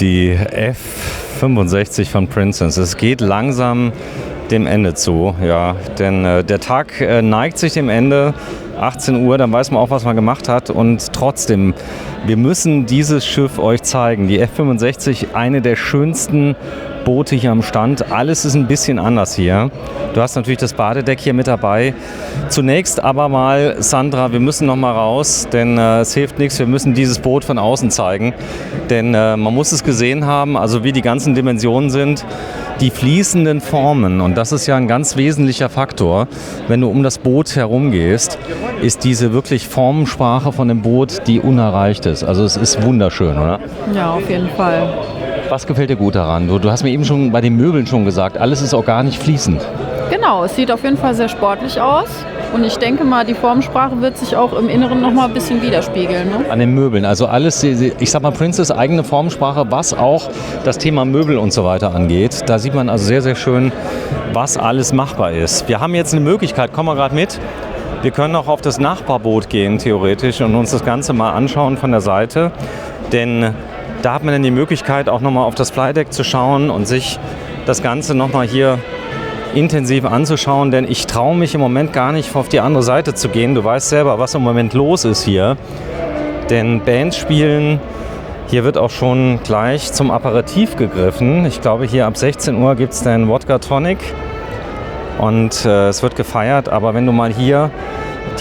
Die F65 von Princess. Es geht langsam dem Ende zu, ja, denn der Tag neigt sich dem Ende. 18 Uhr, dann weiß man auch, was man gemacht hat, und trotzdem, wir müssen dieses Schiff euch zeigen. Die F65, eine der schönsten Boote hier am Stand. Alles ist ein bisschen anders hier. Du hast natürlich das Badedeck hier mit dabei. Zunächst aber mal, Sandra, wir müssen noch mal raus, denn es hilft nichts, wir müssen dieses Boot von außen zeigen. Denn man muss es gesehen haben, also wie die ganzen Dimensionen sind, die fließenden Formen, und das ist ja ein ganz wesentlicher Faktor, wenn du um das Boot herumgehst, ist diese wirklich Formensprache von dem Boot, die unerreicht ist. Also es ist wunderschön, oder? Ja, auf jeden Fall. Was gefällt dir gut daran? Du hast mir eben schon bei den Möbeln schon gesagt, alles ist organisch fließend. Genau, es sieht auf jeden Fall sehr sportlich aus. Und ich denke mal, die Formensprache wird sich auch im Inneren noch mal ein bisschen widerspiegeln. Ne? An den Möbeln, also alles, ich sag mal, Princess eigene Formensprache, was auch das Thema Möbel und so weiter angeht. Da sieht man also sehr, sehr schön, was alles machbar ist. Wir haben jetzt eine Möglichkeit, komm mal gerade mit. Wir können auch auf das Nachbarboot gehen, theoretisch, und uns das Ganze mal anschauen von der Seite. Denn da hat man dann die Möglichkeit, auch nochmal auf das Flydeck zu schauen und sich das Ganze nochmal hier intensiv anzuschauen, denn ich traue mich im Moment gar nicht, auf die andere Seite zu gehen. Du weißt selber, was im Moment los ist hier. Denn Bands spielen, hier wird auch schon gleich zum Aperitif gegriffen. Ich glaube, hier ab 16 Uhr gibt es dann Wodka Tonic und es wird gefeiert. Aber wenn du mal hier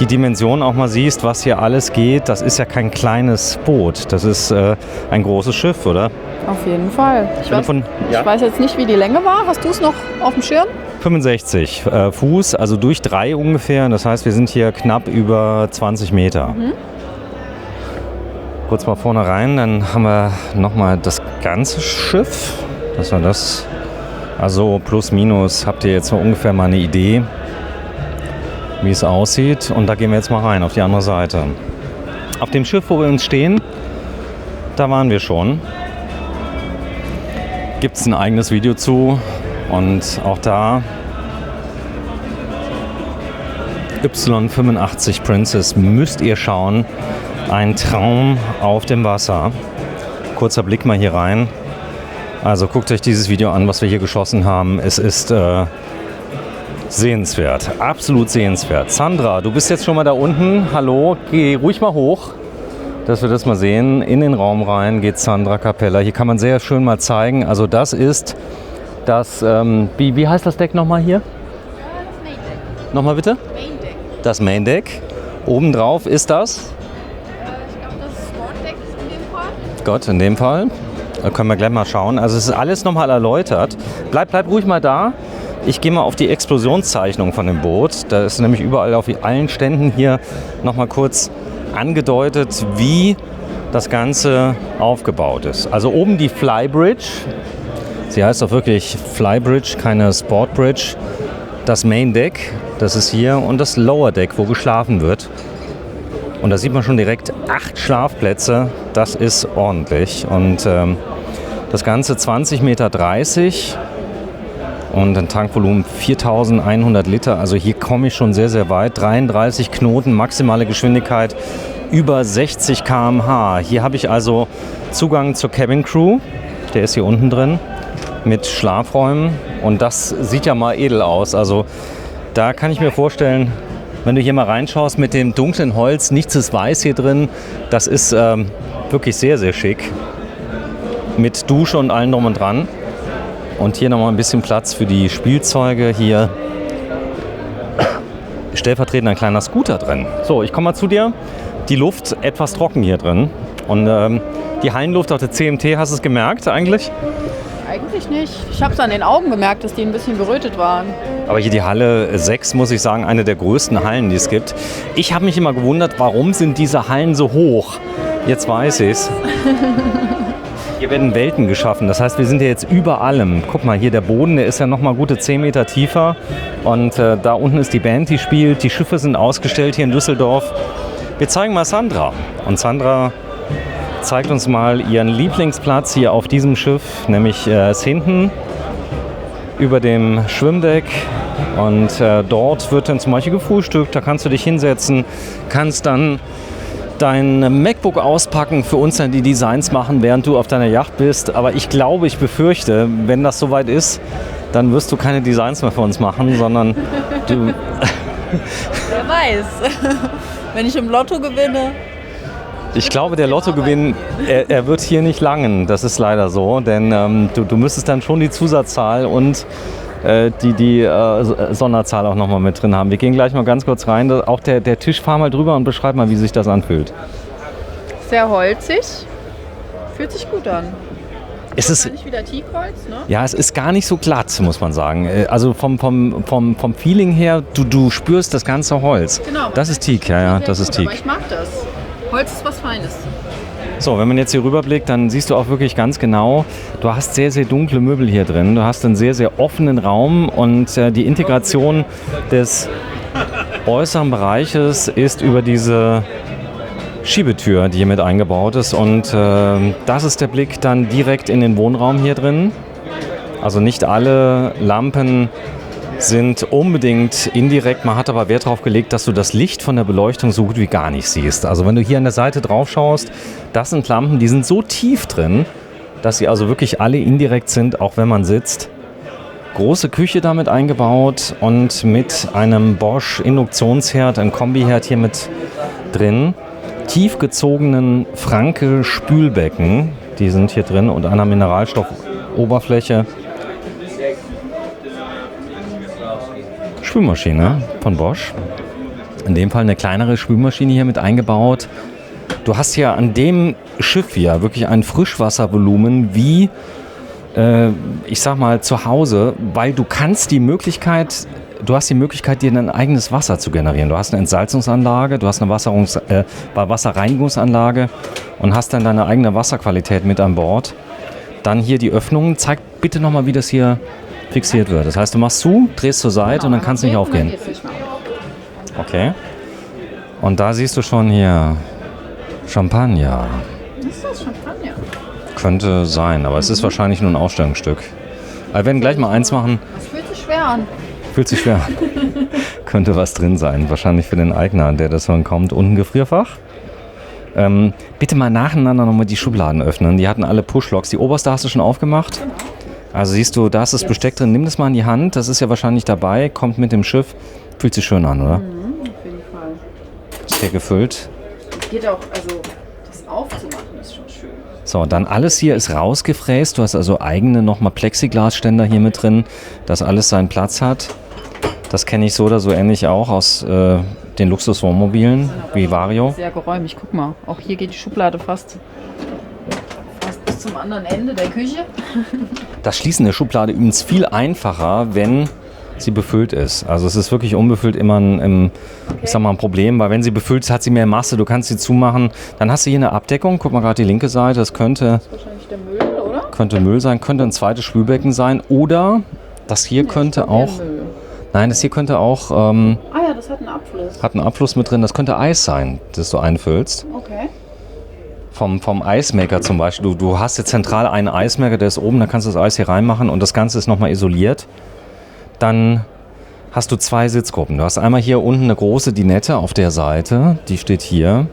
die Dimension auch mal siehst, was hier alles geht, das ist ja kein kleines Boot. Das ist ein großes Schiff, oder? Auf jeden Fall. Ich weiß jetzt nicht, wie die Länge war. Hast du es noch auf dem Schirm? 65 Fuß, also durch 3 ungefähr. Das heißt, wir sind hier knapp über 20 Meter. Kurz mal vorne rein, dann haben wir nochmal das ganze Schiff. Das war das. Also plus minus habt ihr jetzt so ungefähr mal eine Idee, wie es aussieht. Und da gehen wir jetzt mal rein auf die andere Seite. Auf dem Schiff, wo wir uns stehen, da waren wir schon. Gibt es ein eigenes Video zu. Und auch da Y85 Princess müsst ihr schauen. Ein Traum auf dem Wasser. Kurzer Blick mal hier rein. Also guckt euch dieses Video an, was wir hier geschossen haben. Es ist sehenswert, absolut sehenswert. Sandra, du bist jetzt schon mal da unten. Hallo, geh ruhig mal hoch, dass wir das mal sehen. In den Raum rein geht Sandra Capella. Hier kann man sehr schön mal zeigen. Also das ist das, wie heißt das Deck nochmal hier? Das Main Deck. Nochmal bitte? Main Deck. Das Main Deck. Obendrauf ist das? Ich glaube, das ist Sport Deck in dem Fall. Gott, in dem Fall. Da können wir gleich mal schauen. Also es ist alles nochmal erläutert. Bleib ruhig mal da. Ich gehe mal auf die Explosionszeichnung von dem Boot. Da ist nämlich überall auf allen Ständen hier nochmal kurz angedeutet, wie das Ganze aufgebaut ist. Also oben die Flybridge. Sie heißt auch wirklich Flybridge, keine Sportbridge. Das Main Deck, das ist hier, und das Lower Deck, wo geschlafen wird. Und da sieht man schon direkt 8 Schlafplätze. Das ist ordentlich. Und das Ganze 20,30 Meter und ein Tankvolumen 4.100 Liter. Also hier komme ich schon sehr, sehr weit. 33 Knoten, maximale Geschwindigkeit über 60 km/h. Hier habe ich also Zugang zur Cabin Crew. Der ist hier unten drin mit Schlafräumen. Und das sieht ja mal edel aus. Also da kann ich mir vorstellen, wenn du hier mal reinschaust mit dem dunklen Holz, nichts ist weiß hier drin. Das ist wirklich sehr, sehr schick. Mit Dusche und allem drum und dran. Und hier nochmal ein bisschen Platz für die Spielzeuge. Hier stellvertretend ein kleiner Scooter drin. So, ich komme mal zu dir. Die Luft etwas trocken hier drin. Und die Hallenluft auf der CMT, hast du es gemerkt eigentlich? Eigentlich nicht. Ich habe es an den Augen gemerkt, dass die ein bisschen gerötet waren. Aber hier die Halle 6, muss ich sagen, eine der größten Hallen, die es gibt. Ich habe mich immer gewundert, warum sind diese Hallen so hoch? Jetzt weiß ich es. Hier werden Welten geschaffen. Das heißt, wir sind ja jetzt über allem. Guck mal, hier der Boden, der ist ja noch mal gute 10 Meter tiefer. Und da unten ist die Band, die spielt. Die Schiffe sind ausgestellt hier in Düsseldorf. Wir zeigen mal Sandra. Und Sandra zeigt uns mal ihren Lieblingsplatz hier auf diesem Schiff. Nämlich ist hinten über dem Schwimmdeck. Und dort wird dann zum Beispiel gefrühstückt. Da kannst du dich hinsetzen, kannst dann dein MacBook auspacken, für uns dann die Designs machen, während du auf deiner Yacht bist. Aber ich glaube, ich befürchte, wenn das soweit ist, dann wirst du keine Designs mehr für uns machen, sondern du... Wer weiß. Wenn ich im Lotto gewinne. Ich glaube, der Lottogewinn, er wird hier nicht langen. Das ist leider so, denn du müsstest dann schon die Zusatzzahl und die Sonderzahl auch nochmal mit drin haben. Wir gehen gleich mal ganz kurz rein. Auch der Tisch, fahr mal drüber und beschreib mal, wie sich das anfühlt. Sehr holzig. Fühlt sich gut an. Es ist nicht wieder Teakholz, ne? Ja, es ist gar nicht so glatt, muss man sagen. Also vom Feeling her, du spürst das ganze Holz. Genau. Das ist Teak, ja, das ist Teak. Aber ich mag das. Holz ist was Feines. So, wenn man jetzt hier rüberblickt, dann siehst du auch wirklich ganz genau, du hast sehr, sehr dunkle Möbel hier drin. Du hast einen sehr, sehr offenen Raum und die Integration des äußeren Bereiches ist über diese Schiebetür, die hier mit eingebaut ist. Und das ist der Blick dann direkt in den Wohnraum hier drin. Also nicht alle Lampen sind unbedingt indirekt. Man hat aber Wert darauf gelegt, dass du das Licht von der Beleuchtung so gut wie gar nicht siehst. Also wenn du hier an der Seite drauf schaust, das sind Lampen, die sind so tief drin, dass sie also wirklich alle indirekt sind, auch wenn man sitzt. Große Küche damit eingebaut und mit einem Bosch Induktionsherd, ein Kombiherd hier mit drin. Tief gezogenen Franke Spülbecken, die sind hier drin und einer Mineralstoffoberfläche. Spülmaschine von Bosch. In dem Fall eine kleinere Spülmaschine hier mit eingebaut. Du hast hier an dem Schiff hier wirklich ein Frischwasservolumen wie, ich sag mal, zu Hause, weil du hast die Möglichkeit, dir ein eigenes Wasser zu generieren. Du hast eine Entsalzungsanlage, du hast eine Wasserreinigungsanlage und hast dann deine eigene Wasserqualität mit an Bord. Dann hier die Öffnungen. Zeig bitte nochmal, wie das hier fixiert wird. Das heißt, du machst zu, drehst zur Seite und dann kann es nicht aufgehen. Okay. Und da siehst du schon hier Champagner. Ist das Champagner? Könnte sein, aber es ist wahrscheinlich nur ein Ausstellungsstück. Wir werden gleich mal eins machen. Das fühlt sich schwer an. Fühlt sich schwer an. Könnte was drin sein. Wahrscheinlich für den Eigner, der das dann kommt. Und ein Gefrierfach. Bitte mal nacheinander nochmal die Schubladen öffnen. Die hatten alle Pushlocks. Die oberste hast du schon aufgemacht. Genau. Also siehst du, da ist das Besteck drin. Nimm das mal in die Hand. Das ist ja wahrscheinlich dabei. Kommt mit dem Schiff. Fühlt sich schön an, oder? Auf jeden Fall. Ist hier gefüllt. Geht auch, also das aufzumachen ist schon schön. So, dann alles hier ist rausgefräst. Du hast also eigene nochmal Plexiglasständer hier mit drin, dass alles seinen Platz hat. Das kenne ich so oder so ähnlich auch aus den Luxuswohnmobilen wie Vario. Sehr geräumig, guck mal. Auch hier geht die Schublade fast bis zum anderen Ende der Küche. Das Schließen der Schublade übrigens viel einfacher, wenn sie befüllt ist. Also es ist wirklich unbefüllt immer ein Problem, weil wenn sie befüllt ist, hat sie mehr Masse, du kannst sie zumachen. Dann hast du hier eine Abdeckung, guck mal gerade die linke Seite, das könnte... Das ist wahrscheinlich der Müll, oder? Könnte Müll sein, könnte ein zweites Spülbecken sein oder das hier könnte auch... Nein, das hier könnte auch... ja, das hat einen Abfluss. Hat einen Abfluss mit drin, das könnte Eis sein, das du einfüllst. Okay. Vom Eismaker zum Beispiel. Du hast jetzt zentral einen Eismaker, der ist oben, da kannst du das Eis hier reinmachen und das Ganze ist nochmal isoliert. Dann hast du zwei Sitzgruppen. Du hast einmal hier unten eine große Dinette auf der Seite, die steht hier.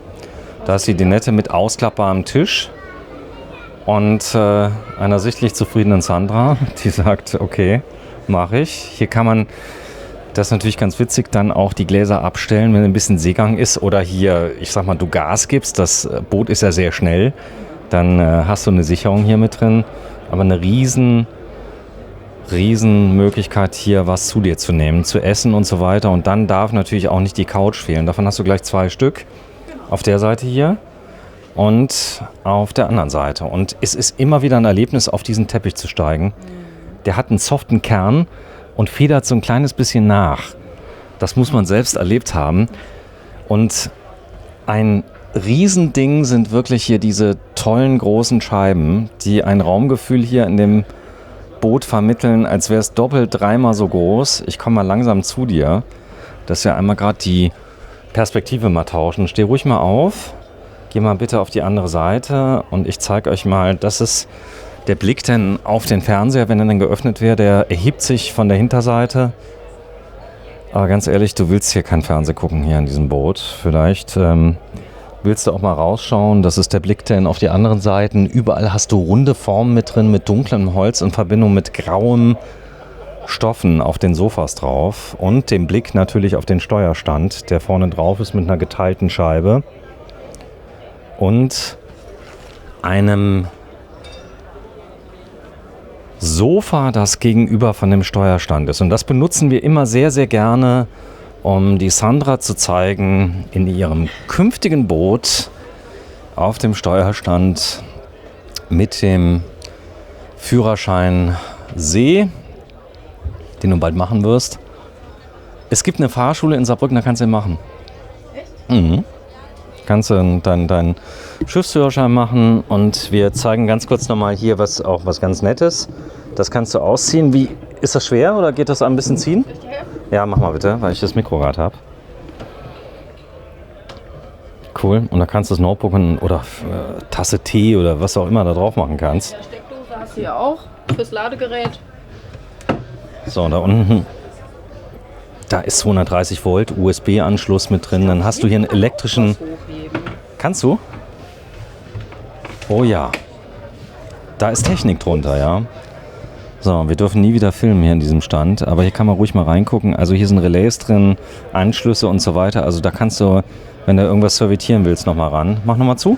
Da ist die Dinette mit ausklappbarem Tisch und einer sichtlich zufriedenen Sandra, die sagt, okay, mache ich. Hier kann man, das ist natürlich ganz witzig, dann auch die Gläser abstellen, wenn ein bisschen Seegang ist oder hier, ich sag mal, du Gas gibst, das Boot ist ja sehr schnell, dann hast du eine Sicherung hier mit drin, aber eine riesen Möglichkeit hier was zu dir zu nehmen, zu essen und so weiter. Und dann darf natürlich auch nicht die Couch fehlen. Davon hast du gleich 2 Stück. Auf der Seite hier und auf der anderen Seite. Und es ist immer wieder ein Erlebnis, auf diesen Teppich zu steigen. Der hat einen soften Kern und federt so ein kleines bisschen nach. Das muss man selbst erlebt haben. Und ein Riesending sind wirklich hier diese tollen großen Scheiben, die ein Raumgefühl hier in dem Boot vermitteln, als wäre es doppelt, dreimal so groß. Ich komme mal langsam zu dir, dass wir einmal gerade die Perspektive mal tauschen. Steh ruhig mal auf, geh mal bitte auf die andere Seite und ich zeige euch mal, das ist der Blick denn auf den Fernseher, wenn er dann geöffnet wäre, der erhebt sich von der Hinterseite. Aber ganz ehrlich, du willst hier kein Fernsehen gucken hier in diesem Boot. Vielleicht Willst du auch mal rausschauen? Das ist der Blick dann auf die anderen Seiten. Überall hast du runde Formen mit drin, mit dunklem Holz in Verbindung mit grauem Stoffen auf den Sofas drauf. Und den Blick natürlich auf den Steuerstand, der vorne drauf ist mit einer geteilten Scheibe. Und einem Sofa, das gegenüber von dem Steuerstand ist. Und das benutzen wir immer sehr, sehr gerne, um die Sandra zu zeigen in ihrem künftigen Boot auf dem Steuerstand mit dem Führerschein See, den du bald machen wirst. Es gibt eine Fahrschule in Saarbrücken, da kannst du ihn machen. Echt? Mhm. Kannst du deinen Schiffsführerschein machen und wir zeigen ganz kurz nochmal hier was ganz Nettes. Das kannst du ausziehen. Ist das schwer oder geht das ein bisschen ziehen? Ja, mach mal bitte, weil ich das Mikro gerade habe. Cool. Und da kannst du das Notebook oder Tasse Tee oder was auch immer da drauf machen kannst. Ja, Steckdose hast du ja auch fürs Ladegerät. So, da unten, da ist 230 Volt USB-Anschluss mit drin. Dann hast du hier einen elektrischen... Kannst du? Oh ja. Da ist Technik drunter, ja. So, wir dürfen nie wieder filmen hier in diesem Stand, aber hier kann man ruhig mal reingucken. Also hier sind Relais drin, Anschlüsse und so weiter. Also da kannst du, wenn du irgendwas servitieren willst, nochmal ran. Mach nochmal zu.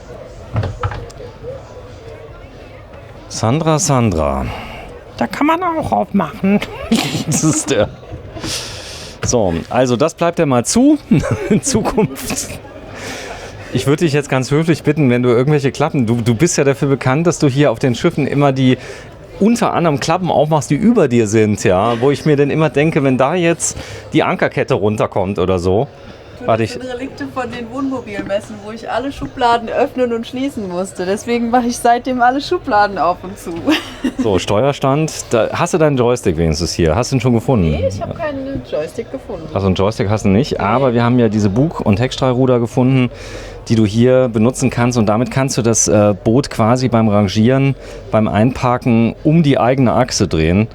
Sandra. Da kann man auch aufmachen. Das ist der. So, also das bleibt ja mal zu. In Zukunft. Ich würde dich jetzt ganz höflich bitten, wenn du irgendwelche Klappen, du bist ja dafür bekannt, dass du hier auf den Schiffen immer die unter anderem Klappen aufmachst, die über dir sind, ja, wo ich mir dann immer denke, wenn da jetzt die Ankerkette runterkommt oder so. Das sind Relikte von den Wohnmobilmessen, wo ich alle Schubladen öffnen und schließen musste. Deswegen mache ich seitdem alle Schubladen auf und zu. So, Steuerstand. Da, hast du deinen Joystick wenigstens hier? Hast du ihn schon gefunden? Nee, ich habe keinen Joystick gefunden. Also einen Joystick hast du nicht, aber wir haben ja diese Bug- und Heckstrahlruder gefunden, die du hier benutzen kannst und damit kannst du das Boot quasi beim Rangieren, beim Einparken um die eigene Achse drehen.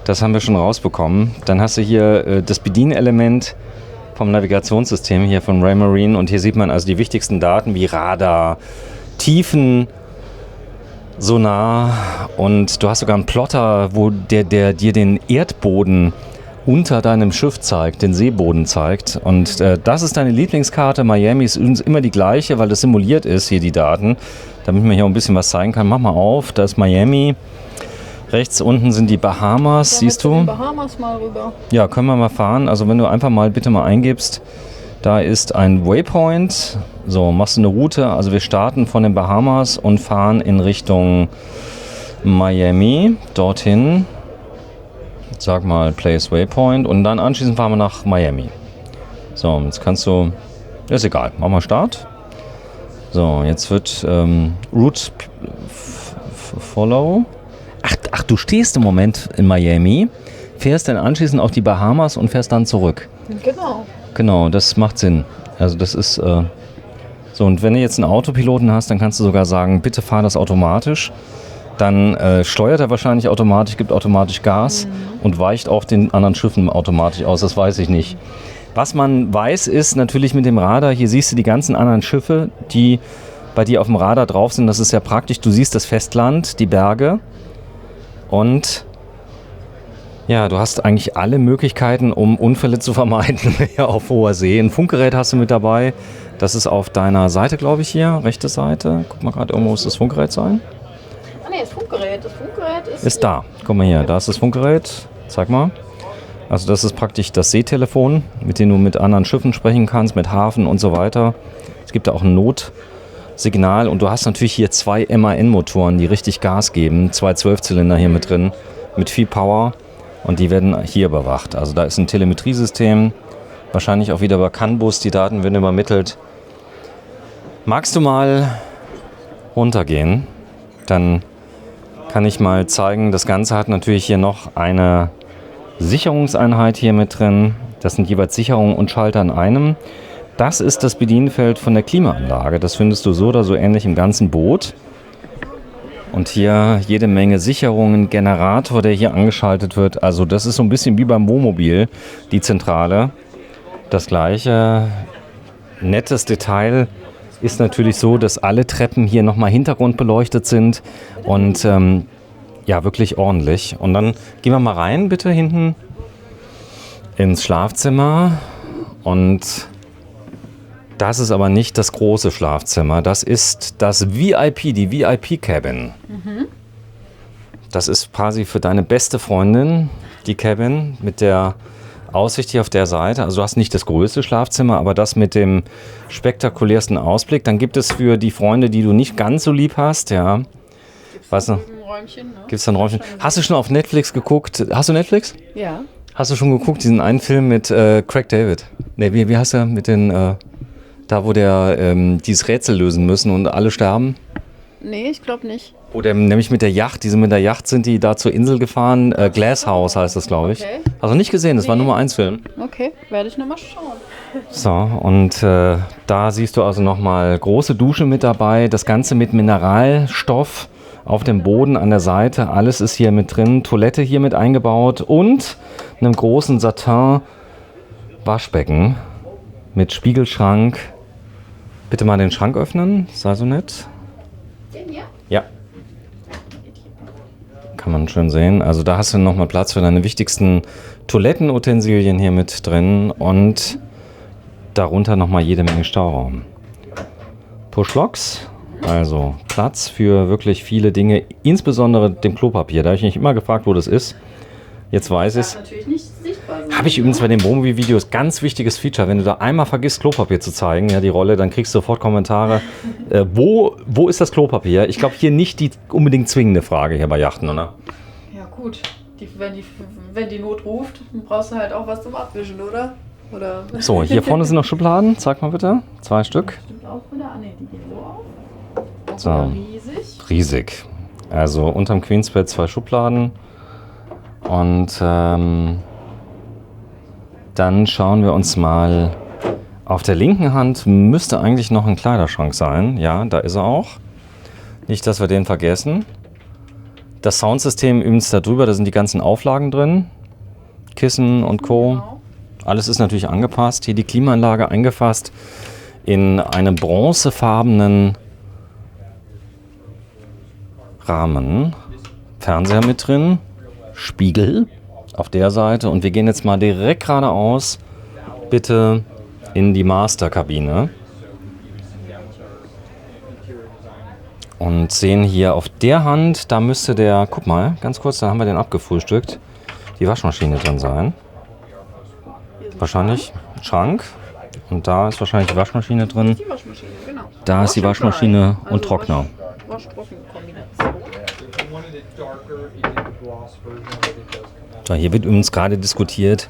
Das haben wir schon rausbekommen. Dann hast du hier das Bedienelement vom Navigationssystem hier von Raymarine und hier sieht man also die wichtigsten Daten wie Radar, Tiefen, Sonar und du hast sogar einen Plotter, wo der dir den Erdboden unter deinem Schiff zeigt, den Seeboden zeigt. Und das ist deine Lieblingskarte. Miami ist übrigens immer die gleiche, weil das simuliert ist, hier die Daten. Damit man hier auch ein bisschen was zeigen kann. Mach mal auf, da ist Miami. Rechts unten sind die Bahamas, siehst du? Bahamas mal rüber. Ja, können wir mal fahren. Also wenn du einfach mal bitte mal eingibst, da ist ein Waypoint. So, machst du eine Route. Also wir starten von den Bahamas und fahren in Richtung Miami, dorthin. Sag mal Place Waypoint und dann anschließend fahren wir nach Miami. So, jetzt kannst du, ist egal, mach mal Start. So, jetzt wird Route Follow. Ach, du stehst im Moment in Miami, fährst dann anschließend auf die Bahamas und fährst dann zurück. Genau. Genau, das macht Sinn. Also das ist so, und wenn du jetzt einen Autopiloten hast, dann kannst du sogar sagen, bitte fahr das automatisch. Dann steuert er wahrscheinlich automatisch, gibt automatisch Gas und weicht auch den anderen Schiffen automatisch aus, das weiß ich nicht. Was man weiß ist natürlich mit dem Radar, hier siehst du die ganzen anderen Schiffe, die bei dir auf dem Radar drauf sind, das ist ja praktisch, du siehst das Festland, die Berge und ja, du hast eigentlich alle Möglichkeiten, um Unfälle zu vermeiden auf hoher See. Ein Funkgerät hast du mit dabei, das ist auf deiner Seite, glaube ich hier, rechte Seite, guck mal gerade, irgendwo muss das Funkgerät sein. Nee, das Funkgerät. Das Funkgerät ist da. Guck mal hier, da ist das Funkgerät. Zeig mal. Also das ist praktisch das Seetelefon, mit dem du mit anderen Schiffen sprechen kannst, mit Hafen und so weiter. Es gibt da auch ein Notsignal und du hast natürlich hier 2 MAN-Motoren, die richtig Gas geben. 2 12-Zylinder hier mit drin, mit viel Power und die werden hier überwacht. Also da ist ein Telemetriesystem, wahrscheinlich auch wieder über CAN-Bus, die Daten werden übermittelt. Magst du mal runtergehen? Dann kann ich mal zeigen, das Ganze hat natürlich hier noch eine Sicherungseinheit hier mit drin. Das sind jeweils Sicherung und Schalter in einem. Das ist das Bedienfeld von der Klimaanlage. Das findest du so oder so ähnlich im ganzen Boot. Und hier jede Menge Sicherungen, Generator, der hier angeschaltet wird. Also das ist so ein bisschen wie beim Wohnmobil, die Zentrale. Das gleiche, nettes Detail ist natürlich so, dass alle Treppen hier nochmal hintergrundbeleuchtet sind und ja, wirklich ordentlich. Und dann gehen wir mal rein, bitte, hinten ins Schlafzimmer. Und das ist aber nicht das große Schlafzimmer. Das ist das VIP, die VIP-Cabin. Das ist quasi für deine beste Freundin, die Cabin mit der Aussicht hier auf der Seite. Also du hast nicht das größte Schlafzimmer, aber das mit dem spektakulärsten Ausblick. Dann gibt es für die Freunde, die du nicht ganz so lieb hast, ja. Was noch? Gibt es da ein Räumchen? Hast du schon auf Netflix geguckt? Hast du Netflix? Ja. Hast du schon geguckt, diesen einen Film mit Craig David? Ne, wie heißt er? Mit den, da wo der dieses Rätsel lösen müssen und alle sterben? Nee, ich glaube nicht. Oder nämlich mit der Yacht, mit der Yacht sind die da zur Insel gefahren. Glass House heißt das, glaube ich. Okay. Hast du nicht gesehen, das war Nummer 1 Film. Okay, werde ich nochmal schauen. So, und da siehst du also nochmal große Dusche mit dabei, das Ganze mit Mineralstoff auf dem Boden an der Seite, alles ist hier mit drin, Toilette hier mit eingebaut und einem großen Satin-Waschbecken mit Spiegelschrank. Bitte mal den Schrank öffnen, sei so nett. Den hier? Ja. Kann man schön sehen. Also da hast du nochmal Platz für deine wichtigsten Toilettenutensilien hier mit drin und darunter nochmal jede Menge Stauraum. Push-Locks, also Platz für wirklich viele Dinge, insbesondere dem Klopapier. Da habe ich mich immer gefragt, wo das ist. Jetzt weiß ich es. Natürlich nicht sichtbar sein. Habe ich übrigens bei den Wohnmobil-Videos ganz wichtiges Feature. Wenn du da einmal vergisst, Klopapier zu zeigen, ja, die Rolle, dann kriegst du sofort Kommentare. Wo ist das Klopapier? Ich glaube, hier nicht die unbedingt zwingende Frage hier bei Yachten, oder? Ja gut, wenn die Not ruft, dann brauchst du halt auch was zum Abwischen, oder? So, hier vorne sind noch Schubladen. Zeig mal bitte. 2 Stück. Stimmt auch wieder. Ah ne, die gehen so auf. Auch So. wieder riesig. Riesig. Also unterm Queensbett 2 Schubladen. Und dann schauen wir uns mal, auf der linken Hand müsste eigentlich noch ein Kleiderschrank sein. Ja, da ist er auch. Nicht, dass wir den vergessen. Das Soundsystem übrigens da drüber, da sind die ganzen Auflagen drin. Kissen und Co. Genau. Alles ist natürlich angepasst. Hier die Klimaanlage eingefasst in einem bronzefarbenen Rahmen. Fernseher mit drin. Spiegel auf der Seite. Und wir gehen jetzt mal direkt geradeaus, bitte in die Masterkabine. Und sehen hier auf der Hand, da müsste der, guck mal, ganz kurz, da haben wir den abgefrühstückt, die Waschmaschine drin sein. Wahrscheinlich ein Schrank. Und da ist wahrscheinlich die Waschmaschine drin. Die Waschmaschine, genau. Da ist die Waschmaschine und Also Trockner. Wasch-Trocken-Kombination. So, hier wird übrigens gerade diskutiert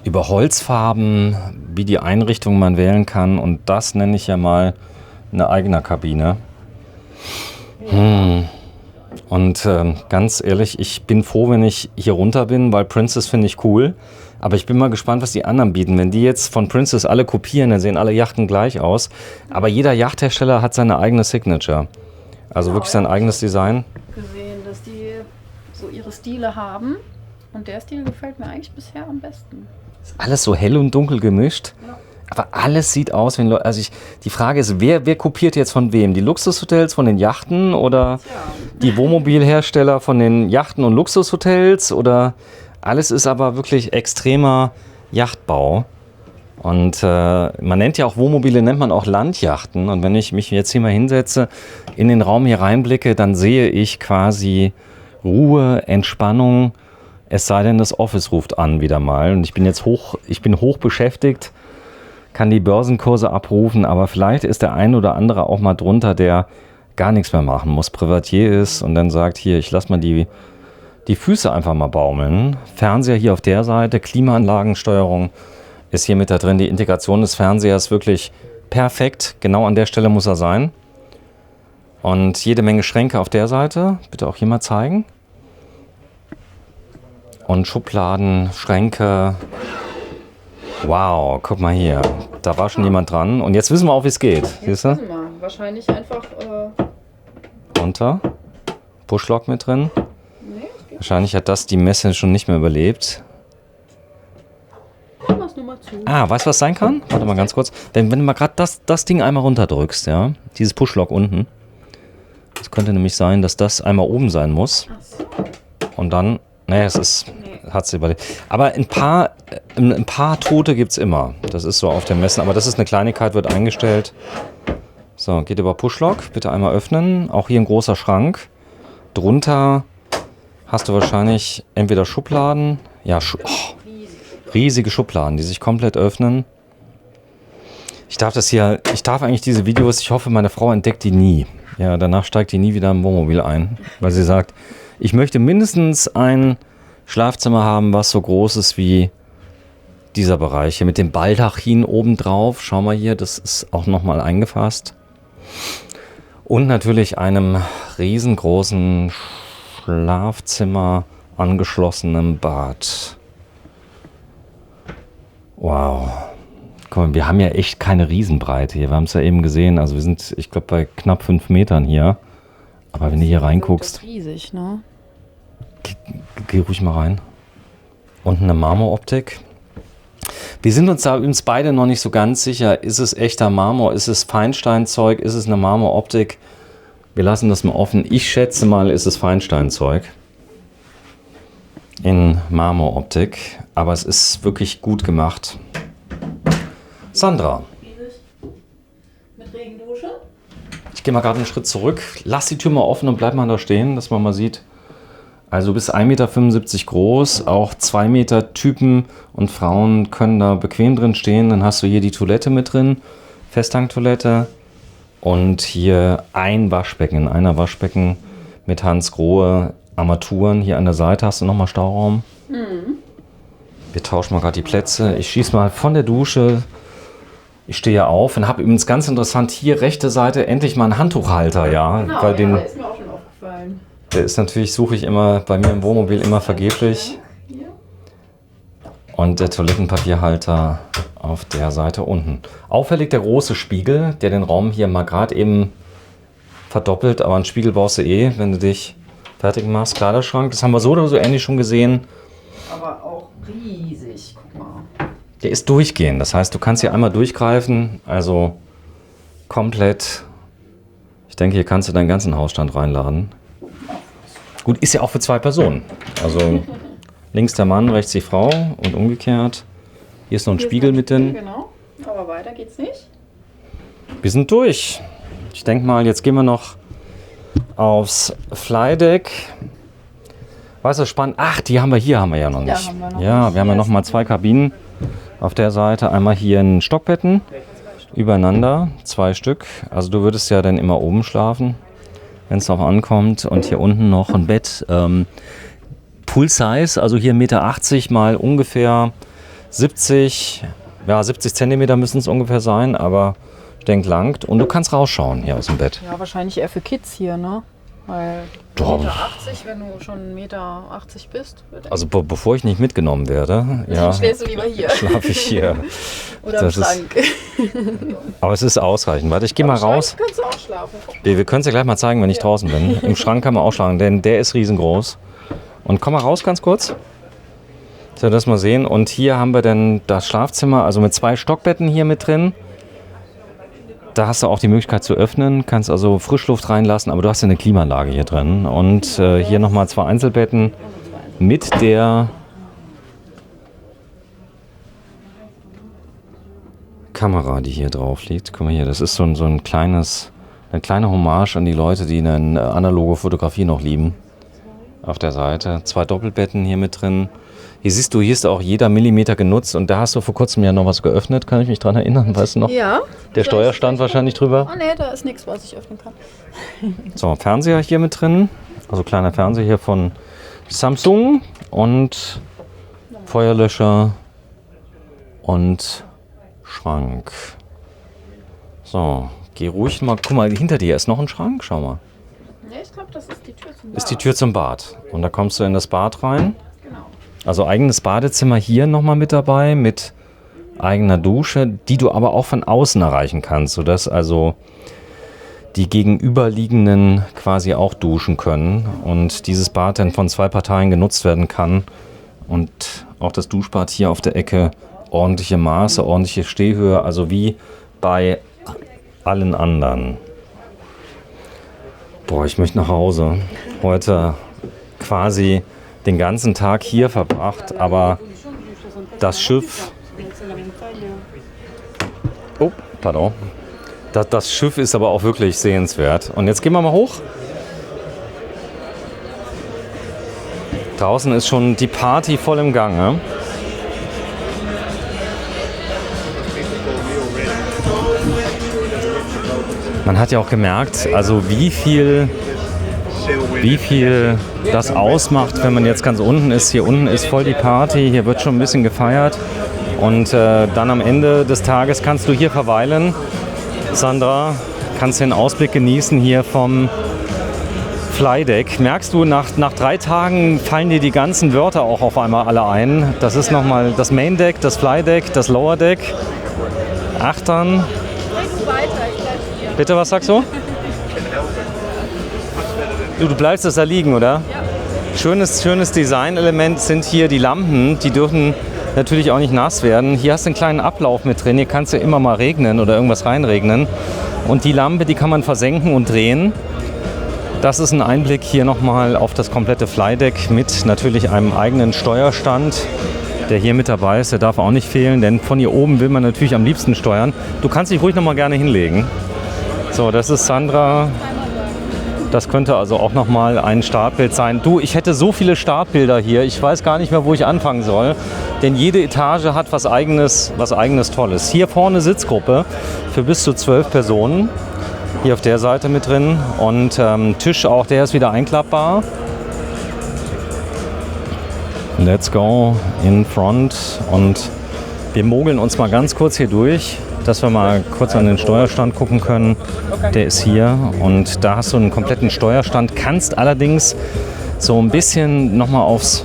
über Holzfarben, wie die Einrichtung man wählen kann. Und das nenne ich ja mal eine eigene Kabine. Und ganz ehrlich, ich bin froh, wenn ich hier runter bin, weil Princess finde ich cool. Aber ich bin mal gespannt, was die anderen bieten. Wenn die jetzt von Princess alle kopieren, dann sehen alle Yachten gleich aus. Aber jeder Yachthersteller hat seine eigene Signature. Also wirklich sein eigenes Design. Gesehen, dass die so ihre Stile haben. Und der Stil gefällt mir eigentlich bisher am besten. Alles so hell und dunkel gemischt. Ja. Aber alles sieht aus wie ein die Frage ist, wer kopiert jetzt von wem? Die Luxushotels von den Yachten oder die Wohnmobilhersteller von den Yachten und Luxushotels? Oder alles ist aber wirklich extremer Yachtbau. Und man nennt ja auch Wohnmobile, nennt man auch Landyachten. Und wenn ich mich jetzt hier mal hinsetze, in den Raum hier reinblicke, dann sehe ich quasi Ruhe, Entspannung. Es sei denn, das Office ruft an wieder mal. Und ich bin hoch beschäftigt, kann die Börsenkurse abrufen, aber vielleicht ist der ein oder andere auch mal drunter, der gar nichts mehr machen muss, Privatier ist und dann sagt, hier, ich lasse mal die Füße einfach mal baumeln. Fernseher hier auf der Seite, Klimaanlagensteuerung ist hier mit da drin. Die Integration des Fernsehers wirklich perfekt. Genau an der Stelle muss er sein. Und jede Menge Schränke auf der Seite. Bitte auch hier mal zeigen. Und Schubladen, Schränke. Wow, guck mal hier. Da war schon jemand dran. Und jetzt wissen wir auch, wie es geht. Siehst du? Wahrscheinlich einfach. Runter. Pushlock mit drin. Nee, Wahrscheinlich hat das die Messe schon nicht mehr überlebt. mach's nur mal zu. Weißt du, was sein kann? Warte mal ganz kurz. Wenn du mal gerade das Ding einmal runterdrückst, ja, dieses Push-Lock unten. Es könnte nämlich sein, dass das einmal oben sein muss. Und dann, hat sie überlebt. Aber ein paar Tote gibt es immer. Das ist so auf dem Messen. Aber das ist eine Kleinigkeit, wird eingestellt. So, geht über Push-Lock. Bitte einmal öffnen. Auch hier ein großer Schrank. Drunter hast du wahrscheinlich entweder Schubladen. Ja, riesige Schubladen, die sich komplett öffnen. Ich darf eigentlich diese Videos, ich hoffe, meine Frau entdeckt die nie. Ja, danach steigt die nie wieder im Wohnmobil ein, weil sie sagt, ich möchte mindestens ein Schlafzimmer haben, was so groß ist wie dieser Bereich hier mit dem Baldachin obendrauf. Schau mal hier, das ist auch nochmal eingefasst. Und natürlich einem riesengroßen Schlafzimmer angeschlossenem Bad. Wow. Guck mal, wir haben ja echt keine Riesenbreite hier. Wir haben es ja eben gesehen. Also wir sind, ich glaube, bei knapp 5 Metern hier. Aber wenn du hier reinguckst... Das ist riesig, ne? Geh ruhig mal rein. Unten eine Marmoroptik. Wir sind uns da übrigens beide noch nicht so ganz sicher. Ist es echter Marmor? Ist es Feinsteinzeug? Ist es eine Marmoroptik? Wir lassen das mal offen. Ich schätze mal, ist es Feinsteinzeug. In Marmoroptik. Aber es ist wirklich gut gemacht. Sandra. Mit Regendusche? Ich gehe mal gerade einen Schritt zurück. Lass die Tür mal offen und bleib mal da stehen, dass man mal sieht. Also bis 1,75 Meter groß, auch 2 Meter Typen und Frauen können da bequem drin stehen. Dann hast du hier die Toilette mit drin, Festhangtoilette und hier ein Waschbecken, in einer Waschbecken mit Hansgrohe Armaturen. Hier an der Seite hast du nochmal Stauraum. Wir tauschen mal gerade die Plätze. Ich schieße mal von der Dusche. Ich stehe auf und habe übrigens ganz interessant hier rechte Seite endlich mal einen Handtuchhalter, ja. Genau, weil der ist mir auch schon aufgefallen. Der ist natürlich, suche ich immer bei mir im Wohnmobil immer vergeblich. Und der Toilettenpapierhalter auf der Seite unten. Auffällig der große Spiegel, der den Raum hier mal gerade eben verdoppelt. Aber einen Spiegel brauchst du wenn du dich fertig machst. Kleiderschrank, das haben wir so oder so ähnlich schon gesehen. Aber auch riesig, guck mal. Der ist durchgehend, das heißt, du kannst hier einmal durchgreifen, also komplett. Ich denke, hier kannst du deinen ganzen Hausstand reinladen. Gut, ist ja auch für 2 Personen. Also links der Mann, rechts die Frau und umgekehrt. Hier ist noch ein Spiegel mit drin. Genau, aber weiter geht's nicht. Wir sind durch. Ich denke mal, jetzt gehen wir noch aufs Flydeck. Weißt du, spannend? Ach, die haben wir ja noch nicht. Haben wir noch Ja, nicht. wir haben ja noch mal 2 Kabinen. Auf der Seite einmal hier ein Stockbetten. Übereinander, 2 Stück. Also du würdest ja dann immer oben schlafen, wenn es darauf ankommt. Und hier unten noch ein Bett. Full Size, also hier 1,80 Meter mal ungefähr 70 Zentimeter müssen es ungefähr sein, aber ich denke langt. Und du kannst rausschauen hier aus dem Bett. Ja, wahrscheinlich eher für Kids hier, ne? Weil 1,80 Meter, wenn du schon 1,80 Meter bist. Also bevor ich nicht mitgenommen werde, ja, Schläfst du lieber hier. schlafe ich hier. Oder im Schrank. Aber es ist ausreichend. Warte, ich gehe mal raus. Kannst du auch schlafen. Wir können es ja gleich mal zeigen, wenn ich draußen bin. Im Schrank kann man auch schlafen, denn der ist riesengroß. Und komm mal raus ganz kurz. Dass wir das mal sehen. Und hier haben wir dann das Schlafzimmer, also mit 2 Stockbetten hier mit drin. Da hast du auch die Möglichkeit zu öffnen, kannst also Frischluft reinlassen, aber du hast ja eine Klimaanlage hier drin. Und hier nochmal 2 Einzelbetten mit der Kamera, die hier drauf liegt. Guck mal hier, das ist so ein kleines, eine kleine Hommage an die Leute, die eine analoge Fotografie noch lieben. Auf der Seite 2 Doppelbetten hier mit drin. Hier siehst du, hier ist auch jeder Millimeter genutzt und da hast du vor kurzem ja noch was geöffnet, kann ich mich dran erinnern, weißt du noch? Ja. Der Steuer stand wahrscheinlich drüber. Oh ne, da ist nichts, was ich öffnen kann. So, Fernseher hier mit drin, also kleiner Fernseher hier von Samsung und Feuerlöscher und Schrank. So, geh ruhig mal, guck mal, hinter dir ist noch ein Schrank, schau mal. Ne, ich glaube, das ist die Tür zum Bad. Ist die Tür zum Bad und da kommst du in das Bad rein. Genau. Also eigenes Badezimmer hier nochmal mit dabei, mit eigener Dusche, die du aber auch von außen erreichen kannst, sodass also die Gegenüberliegenden quasi auch duschen können und dieses Bad dann von 2 Parteien genutzt werden kann und auch das Duschbad hier auf der Ecke ordentliche Maße, ordentliche Stehhöhe, also wie bei allen anderen. Boah, ich möchte nach Hause. Heute quasi den ganzen Tag hier verbracht, aber das Schiff... Oh, pardon. Das Schiff ist aber auch wirklich sehenswert. Und jetzt gehen wir mal hoch. Draußen ist schon die Party voll im Gange. Man hat ja auch gemerkt, also wie viel das ausmacht, wenn man jetzt ganz unten ist. Hier unten ist voll die Party, hier wird schon ein bisschen gefeiert. Und dann am Ende des Tages kannst du hier verweilen. Sandra, kannst den Ausblick genießen hier vom Flydeck. Merkst du, nach 3 Tagen fallen dir die ganzen Wörter auch auf einmal alle ein. Das ist nochmal das Main Deck, das Flydeck, das Lower Deck. Achtern. Bitte, was sagst du? Du bleibst das da liegen, oder? Ja. Schönes Designelement sind hier die Lampen. Die dürfen natürlich auch nicht nass werden. Hier hast du einen kleinen Ablauf mit drin. Hier kannst du immer mal regnen oder irgendwas reinregnen. Und die Lampe, die kann man versenken und drehen. Das ist ein Einblick hier nochmal auf das komplette Flydeck mit natürlich einem eigenen Steuerstand, der hier mit dabei ist. Der darf auch nicht fehlen, denn von hier oben will man natürlich am liebsten steuern. Du kannst dich ruhig nochmal gerne hinlegen. So, das ist Sandra. Das könnte also auch nochmal ein Startbild sein. Du, ich hätte so viele Startbilder hier. Ich weiß gar nicht mehr, wo ich anfangen soll. Denn jede Etage hat was eigenes Tolles. Hier vorne Sitzgruppe für bis zu 12 Personen. Hier auf der Seite mit drin. Und Tisch auch, der ist wieder einklappbar. Let's go in front. Und wir mogeln uns mal ganz kurz hier durch, dass wir mal kurz an den Steuerstand gucken können. Der ist hier und da hast du einen kompletten Steuerstand, kannst allerdings so ein bisschen nochmal aufs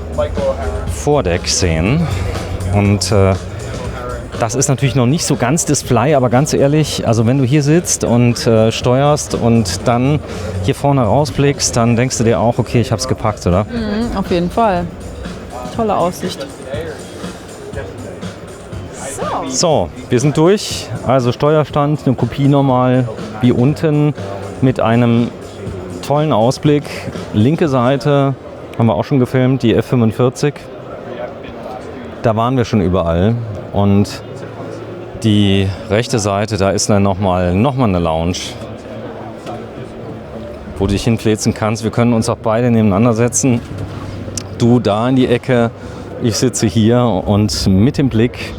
Vordeck sehen. Und das ist natürlich noch nicht so ganz das Fly, aber ganz ehrlich, also wenn du hier sitzt und steuerst und dann hier vorne rausblickst, dann denkst du dir auch, okay, ich hab's gepackt, oder? Auf jeden Fall. Tolle Aussicht. So, wir sind durch. Also Steuerstand, eine Kopie nochmal wie unten mit einem tollen Ausblick. Linke Seite haben wir auch schon gefilmt, die F45. Da waren wir schon überall. Und die rechte Seite, da ist dann nochmal eine Lounge, wo du dich hinfläzen kannst. Wir können uns auch beide nebeneinander setzen. Du da in die Ecke, ich sitze hier und mit dem Blick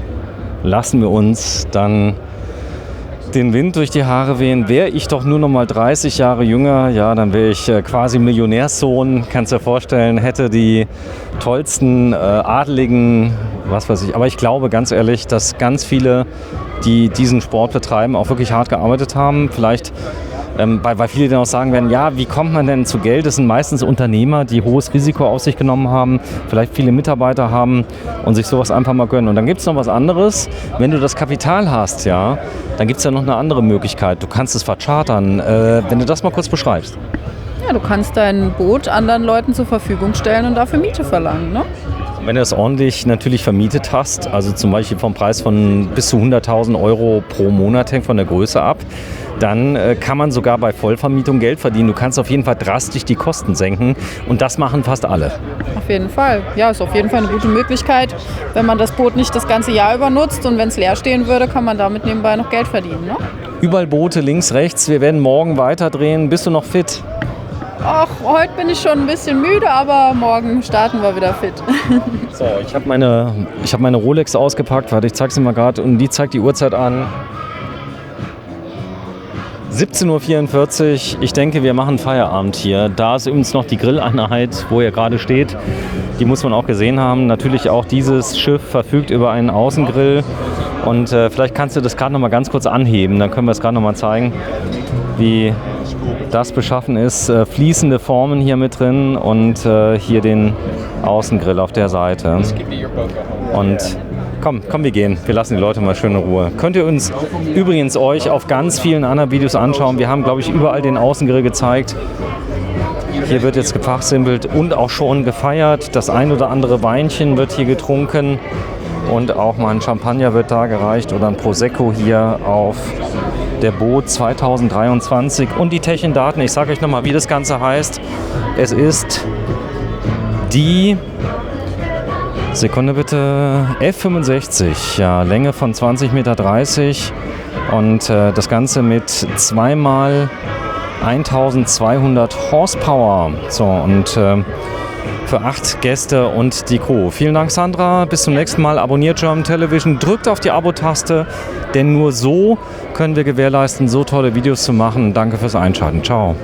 lassen wir uns dann den Wind durch die Haare wehen. Wäre ich doch nur noch mal 30 Jahre jünger, ja, dann wäre ich quasi Millionärssohn, kannst dir vorstellen, hätte die tollsten adeligen, was weiß ich. Aber ich glaube ganz ehrlich, dass ganz viele, die diesen Sport betreiben, auch wirklich hart gearbeitet haben. Vielleicht, weil viele dann auch sagen werden, ja, wie kommt man denn zu Geld? Das sind meistens Unternehmer, die hohes Risiko auf sich genommen haben, vielleicht viele Mitarbeiter haben und sich sowas einfach mal gönnen. Und dann gibt es noch was anderes. Wenn du das Kapital hast, ja, dann gibt es ja noch eine andere Möglichkeit. Du kannst es verchartern. Wenn du das mal kurz beschreibst. Ja, du kannst dein Boot anderen Leuten zur Verfügung stellen und dafür Miete verlangen, ne? Wenn du es ordentlich natürlich vermietet hast, also zum Beispiel vom Preis von bis zu 100.000 Euro pro Monat, hängt von der Größe ab, dann kann man sogar bei Vollvermietung Geld verdienen. Du kannst auf jeden Fall drastisch die Kosten senken und das machen fast alle. Auf jeden Fall. Ja, ist auf jeden Fall eine gute Möglichkeit, wenn man das Boot nicht das ganze Jahr über nutzt und wenn es leer stehen würde, kann man damit nebenbei noch Geld verdienen, ne? Überall Boote, links, rechts. Wir werden morgen weiterdrehen. Bist du noch fit? Ach, heute bin ich schon ein bisschen müde, aber morgen starten wir wieder fit. So, ich habe meine Rolex ausgepackt. Warte, ich zeige sie mal gerade und die zeigt die Uhrzeit an. 17:44 Uhr. Ich denke, wir machen Feierabend hier. Da ist übrigens noch die Grilleinheit, wo ihr gerade steht. Die muss man auch gesehen haben. Natürlich auch dieses Schiff verfügt über einen Außengrill. Und vielleicht kannst du das gerade noch mal ganz kurz anheben. Dann können wir es gerade noch mal zeigen, wie das beschaffen ist. Fließende Formen hier mit drin und hier den Außengrill auf der Seite. Und komm, wir gehen. Wir lassen die Leute mal schön in Ruhe. Könnt ihr uns übrigens euch auf ganz vielen anderen Videos anschauen. Wir haben, glaube ich, überall den Außengrill gezeigt. Hier wird jetzt gefachsimpelt und auch schon gefeiert. Das ein oder andere Weinchen wird hier getrunken. Und auch mal ein Champagner wird da gereicht oder ein Prosecco hier auf der Boot 2023. Und die Technik-Daten, ich sage euch nochmal, wie das Ganze heißt. Es ist die, Sekunde bitte, F65, ja, Länge von 20,30 Meter und das Ganze mit 2x 1200 Horsepower. So, und für 8 Gäste und die Crew. Vielen Dank, Sandra. Bis zum nächsten Mal. Abonniert German Television. Drückt auf die Abo-Taste, denn nur so können wir gewährleisten, so tolle Videos zu machen. Danke fürs Einschalten. Ciao.